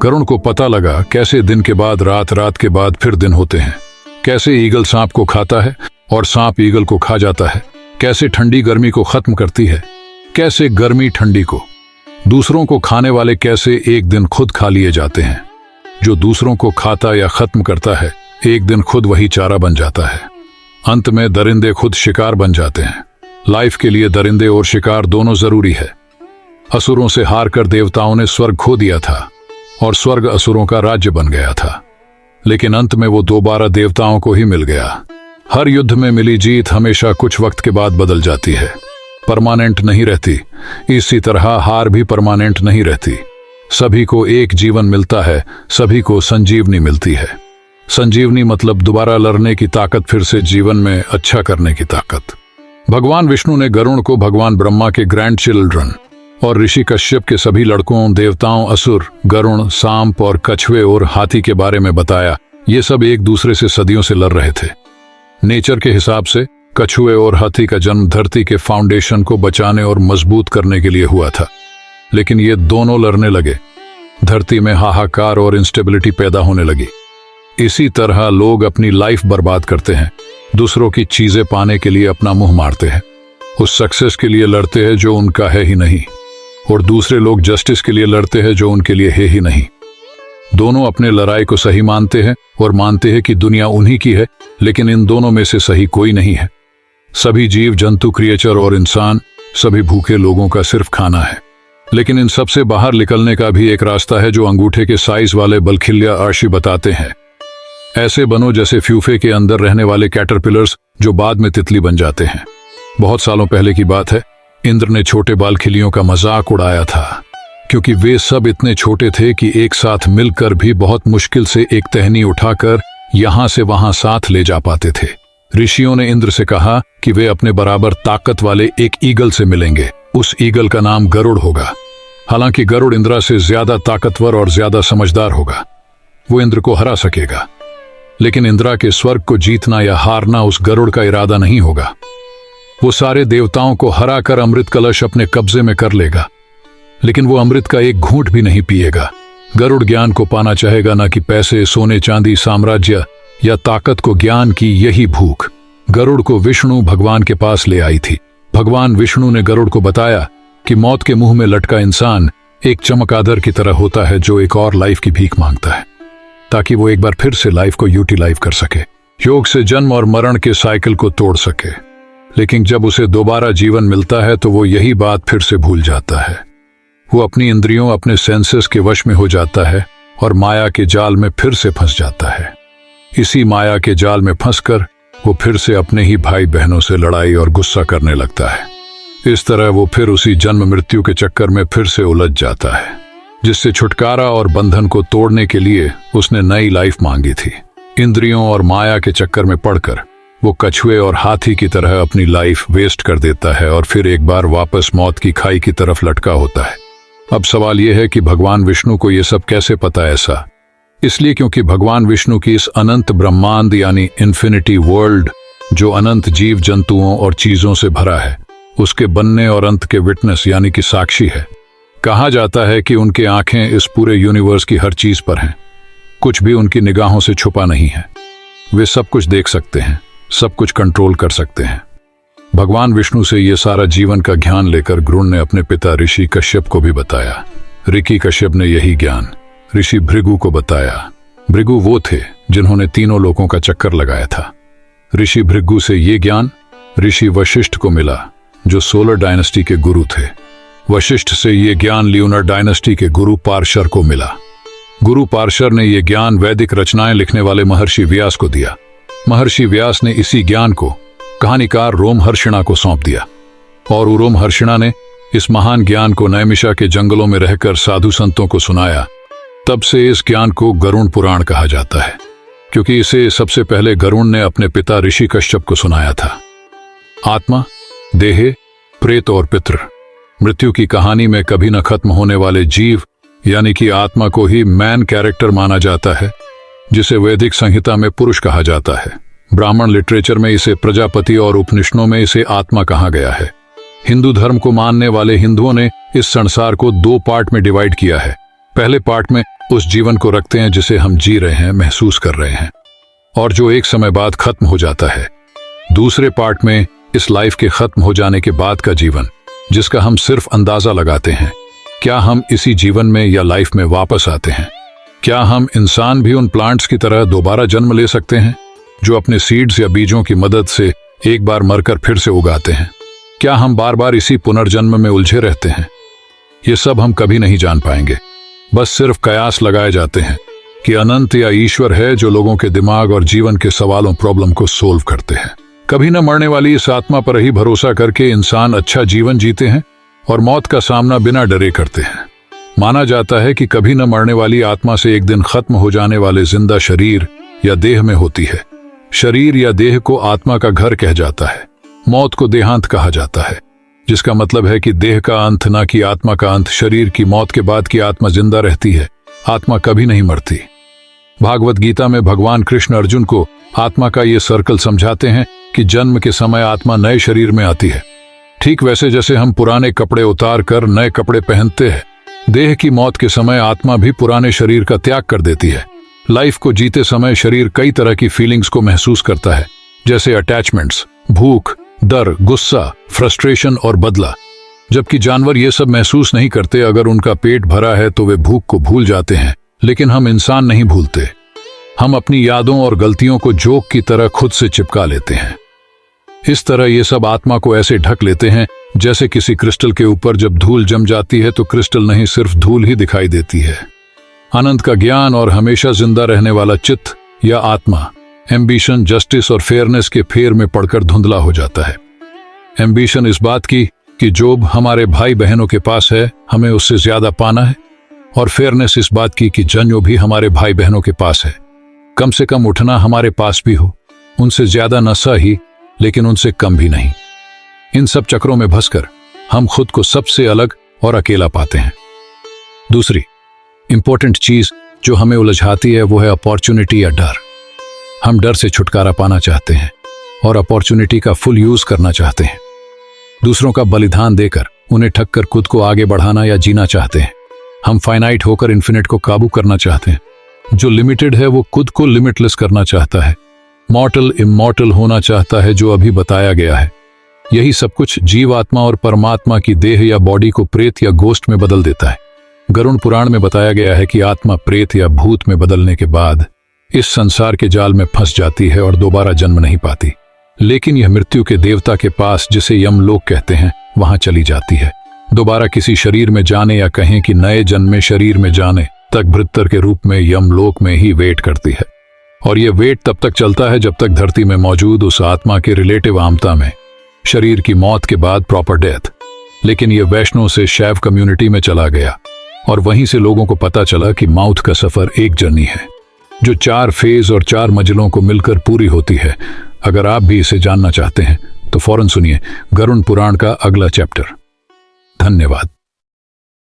गरुड़ को पता लगा कैसे दिन के बाद रात, रात के बाद फिर दिन होते हैं, कैसे ईगल सांप को खाता है और सांप ईगल को खा जाता है, कैसे ठंडी गर्मी को खत्म करती है, कैसे गर्मी ठंडी को, दूसरों को खाने वाले कैसे एक दिन खुद खा लिए जाते हैं। जो दूसरों को खाता या खत्म करता है एक दिन खुद वही चारा बन जाता है। अंत में दरिंदे खुद शिकार बन जाते हैं। लाइफ के लिए दरिंदे और शिकार दोनों जरूरी है। असुरों से हार कर देवताओं ने स्वर्ग खो दिया था और स्वर्ग असुरों का राज्य बन गया था, लेकिन अंत में वो दोबारा देवताओं को ही मिल गया। हर युद्ध में मिली जीत हमेशा कुछ वक्त के बाद बदल जाती है, परमानेंट नहीं रहती। इसी तरह हार भी परमानेंट नहीं रहती। सभी को एक जीवन मिलता है, सभी को संजीवनी मिलती है। संजीवनी मतलब दोबारा लड़ने की ताकत, फिर से जीवन में अच्छा करने की ताकत। भगवान विष्णु ने गरुड़ को भगवान ब्रह्मा के ग्रैंड चिल्ड्रन और ऋषि कश्यप के सभी लड़कों, देवताओं, असुर, गरुड़, सांप और कछुए और हाथी के बारे में बताया। ये सब एक दूसरे से सदियों से लड़ रहे थे। नेचर के हिसाब से कछुए और हाथी का जन्म धरती के फाउंडेशन को बचाने और मजबूत करने के लिए हुआ था, लेकिन ये दोनों लड़ने लगे। धरती में हाहाकार और इंस्टेबिलिटी पैदा होने लगी। इसी तरह लोग अपनी लाइफ बर्बाद करते हैं, दूसरों की चीजें पाने के लिए अपना मुंह मारते हैं, उस सक्सेस के लिए लड़ते हैं जो उनका है ही नहीं, और दूसरे लोग जस्टिस के लिए लड़ते हैं जो उनके लिए है ही नहीं। दोनों अपने लड़ाई को सही मानते हैं और मानते हैं कि दुनिया उन्हीं की है, लेकिन इन दोनों में से सही कोई नहीं है। सभी जीव जंतु, क्रिएचर और इंसान, सभी भूखे लोगों का सिर्फ खाना है। लेकिन इन सबसे बाहर निकलने का भी एक रास्ता है जो अंगूठे के साइज वाले बलखिल्या अर्शी बताते हैं। ऐसे बनो जैसे फ्यूफे के अंदर रहने वाले कैटरपिलर्स जो बाद में तितली बन जाते हैं। बहुत सालों पहले की बात है, इंद्र ने छोटे बालखिलियों का मजाक उड़ाया था, क्योंकि वे सब इतने छोटे थे कि एक साथ मिलकर भी बहुत मुश्किल से एक टहनी उठाकर यहां से वहां साथ ले जा पाते थे। ऋषियों ने इंद्र से कहा कि वे अपने बराबर ताकत वाले एक ईगल से मिलेंगे। उस ईगल का नाम गरुड़ होगा। हालांकि गरुड़ इंद्र से ज्यादा ताकतवर और ज्यादा समझदार होगा। वो इंद्र को हरा सकेगा, लेकिन इंद्र के स्वर्ग को जीतना या हारना उस गरुड़ का इरादा नहीं होगा। वो सारे देवताओं को हराकर अमृत कलश अपने कब्जे में कर लेगा, लेकिन वो अमृत का एक घूंट भी नहीं पिएगा। गरुड़ ज्ञान को पाना चाहेगा, ना कि पैसे, सोने चांदी, साम्राज्य या ताकत को। ज्ञान की यही भूख गरुड़ को विष्णु भगवान के पास ले आई थी। भगवान विष्णु ने गरुड़ को बताया कि मौत के मुंह में लटका इंसान एक चमगादड़ की तरह होता है जो एक और लाइफ की भीख मांगता है, ताकि वो एक बार फिर से लाइफ को यूटिलाइज कर सके, योग से जन्म और मरण के साइकिल को तोड़ सके। लेकिन जब उसे दोबारा जीवन मिलता है तो वो यही बात फिर से भूल जाता है। वो अपनी इंद्रियों, अपने सेंसेस के वश में हो जाता है और माया के जाल में फिर से फंस जाता है। इसी माया के जाल में फंसकर वो फिर से अपने ही भाई बहनों से लड़ाई और गुस्सा करने लगता है। इस तरह वो फिर उसी जन्म मृत्यु के चक्कर में फिर से उलझ जाता है, जिससे छुटकारा और बंधन को तोड़ने के लिए उसने नई लाइफ मांगी थी। इंद्रियों और माया के चक्कर में पड़कर वो कछुए और हाथी की तरह अपनी लाइफ वेस्ट कर देता है और फिर एक बार वापस मौत की खाई की तरफ लटका होता है। अब सवाल यह है कि भगवान विष्णु को यह सब कैसे पता? ऐसा इसलिए क्योंकि भगवान विष्णु की इस अनंत ब्रह्मांड यानी इन्फिनिटी वर्ल्ड, जो अनंत जीव जंतुओं और चीजों से भरा है, उसके बनने और अंत के विटनेस यानी कि साक्षी है। कहा जाता है कि उनकी आंखें इस पूरे यूनिवर्स की हर चीज पर हैं। कुछ भी उनकी निगाहों से छुपा नहीं है। वे सब कुछ देख सकते हैं, सब कुछ कंट्रोल कर सकते हैं। भगवान विष्णु से ये सारा जीवन का ज्ञान लेकर गरुड़ ने अपने पिता ऋषि कश्यप को भी बताया। ऋषि कश्यप ने यही ज्ञान ऋषि भृगु को बताया। भृगु वो थे जिन्होंने तीनों लोकों का चक्कर लगाया था। ऋषि भृगु से ये ज्ञान ऋषि वशिष्ठ को मिला, जो सोलर डायनेस्टी के गुरु थे। वशिष्ठ से ये ज्ञान ल्यूनर डायनेस्टी के गुरु पार्शर को मिला। गुरु पार्शर ने यह ज्ञान वैदिक रचनाएं लिखने वाले महर्षि व्यास को दिया। महर्षि व्यास ने इसी ज्ञान को कहानीकार रोमहर्षिणा को सौंप दिया, और रोमहर्षिणा ने इस महान ज्ञान को नैमिषा के जंगलों में रहकर साधु संतों को सुनाया। तब से इस ज्ञान को गरुड़ पुराण कहा जाता है, क्योंकि इसे सबसे पहले गरुड़ ने अपने पिता ऋषि कश्यप को सुनाया था। आत्मा, देह, प्रेत और पितृ, मृत्यु की कहानी में कभी न खत्म होने वाले जीव यानी कि आत्मा को ही मैन कैरेक्टर माना जाता है, जिसे वैदिक संहिता में पुरुष कहा जाता है। ब्राह्मण लिटरेचर में इसे प्रजापति और उपनिषदों में इसे आत्मा कहा गया है। हिंदू धर्म को मानने वाले हिंदुओं ने इस संसार को 2 पार्ट में डिवाइड किया है। पहले पार्ट में उस जीवन को रखते हैं जिसे हम जी रहे हैं, महसूस कर रहे हैं, और जो एक समय बाद खत्म हो जाता है। दूसरे पार्ट में इस लाइफ के खत्म हो जाने के बाद का जीवन, जिसका हम सिर्फ अंदाजा लगाते हैं। क्या हम इसी जीवन में या लाइफ में वापस आते हैं? क्या हम इंसान भी उन प्लांट्स की तरह दोबारा जन्म ले सकते हैं जो अपने सीड्स या बीजों की मदद से एक बार मरकर फिर से उगाते हैं? क्या हम बार बार इसी पुनर्जन्म में उलझे रहते हैं? ये सब हम कभी नहीं जान पाएंगे। बस सिर्फ कयास लगाए जाते हैं कि अनंत या ईश्वर है जो लोगों के दिमाग और जीवन के सवालों प्रॉब्लम को सोल्व करते हैं। कभी न मरने वाली इस आत्मा पर ही भरोसा करके इंसान अच्छा जीवन जीते हैं और मौत का सामना बिना डरे करते हैं। माना जाता है कि कभी न मरने वाली आत्मा से एक दिन खत्म हो जाने वाले जिंदा शरीर या देह में होती है। शरीर या देह को आत्मा का घर कहा जाता है। मौत को देहांत कहा जाता है, जिसका मतलब है कि देह का अंत ना कि आत्मा का अंत। शरीर की मौत के बाद की आत्मा जिंदा रहती है, आत्मा कभी नहीं मरती। भागवत गीता में भगवान कृष्ण अर्जुन को आत्मा का ये सर्कल समझाते हैं कि जन्म के समय आत्मा नए शरीर में आती है। ठीक वैसे जैसे हम पुराने कपड़े उतार कर नए कपड़े पहनते हैं, देह की मौत के समय आत्मा भी पुराने शरीर का त्याग कर देती है। लाइफ को जीते समय शरीर कई तरह की फीलिंग्स को महसूस करता है, जैसे अटैचमेंट्स, भूख, डर, गुस्सा, फ्रस्ट्रेशन और बदला। जबकि जानवर ये सब महसूस नहीं करते। अगर उनका पेट भरा है तो वे भूख को भूल जाते हैं, लेकिन हम इंसान नहीं भूलते। हम अपनी यादों और गलतियों को जोक की तरह खुद से चिपका लेते हैं। इस तरह ये सब आत्मा को ऐसे ढक लेते हैं जैसे किसी क्रिस्टल के ऊपर जब धूल जम जाती है तो क्रिस्टल नहीं, सिर्फ धूल ही दिखाई देती है। अनंत का ज्ञान और हमेशा जिंदा रहने वाला चित्त या आत्मा एम्बिशन, जस्टिस और फेयरनेस के फेर में पड़कर धुंधला हो जाता है। एम्बिशन इस बात की कि जो हमारे भाई बहनों के पास है हमें उससे ज्यादा पाना है, और फेयरनेस इस बात की कि जो भी हमारे भाई बहनों के पास है कम से कम उठना हमारे पास भी हो। उनसे ज्यादा न सही, लेकिन उनसे कम भी नहीं। इन सब चक्रों में फंसकर हम खुद को सबसे अलग और अकेला पाते हैं। दूसरी इंपॉर्टेंट चीज जो हमें उलझाती है वो है अपॉर्चुनिटी या डर। हम डर से छुटकारा पाना चाहते हैं और अपॉर्चुनिटी का फुल यूज करना चाहते हैं। दूसरों का बलिदान देकर उन्हें ठग कर खुद को आगे बढ़ाना या जीना चाहते हैं। हम फाइनाइट होकर इन्फिनिट को काबू करना चाहते हैं। जो लिमिटेड है वो खुद को लिमिटलेस करना चाहता है। मॉर्टल इमॉर्टल होना चाहता है, जो अभी बताया गया है। यही सब कुछ जीवात्मा और परमात्मा की देह या बॉडी को प्रेत या गोस्ट में बदल देता है। गरुड़ पुराण में बताया गया है कि आत्मा प्रेत या भूत में बदलने के बाद इस संसार के जाल में फंस जाती है और दोबारा जन्म नहीं पाती, लेकिन यह मृत्यु के देवता के पास, जिसे यमलोक कहते हैं, वहां चली जाती है। दोबारा किसी शरीर में जाने या कहें कि नए जन्मे शरीर में जाने तक भृत्तर के रूप में यमलोक में ही वेट करती है। और यह वेट तब तक चलता है जब तक धरती में मौजूद उस आत्मा के रिलेटिव आमता में शरीर की मौत के बाद प्रॉपर डेथ। लेकिन यह वैष्णव से शैव कम्युनिटी में चला गया और वहीं से लोगों को पता चला कि माउथ का सफर एक जर्नी है जो 4 फेज और 4 मंजिलों को मिलकर पूरी होती है। अगर आप भी इसे जानना चाहते हैं तो फौरन सुनिए गरुड़ पुराण का अगला चैप्टर। धन्यवाद।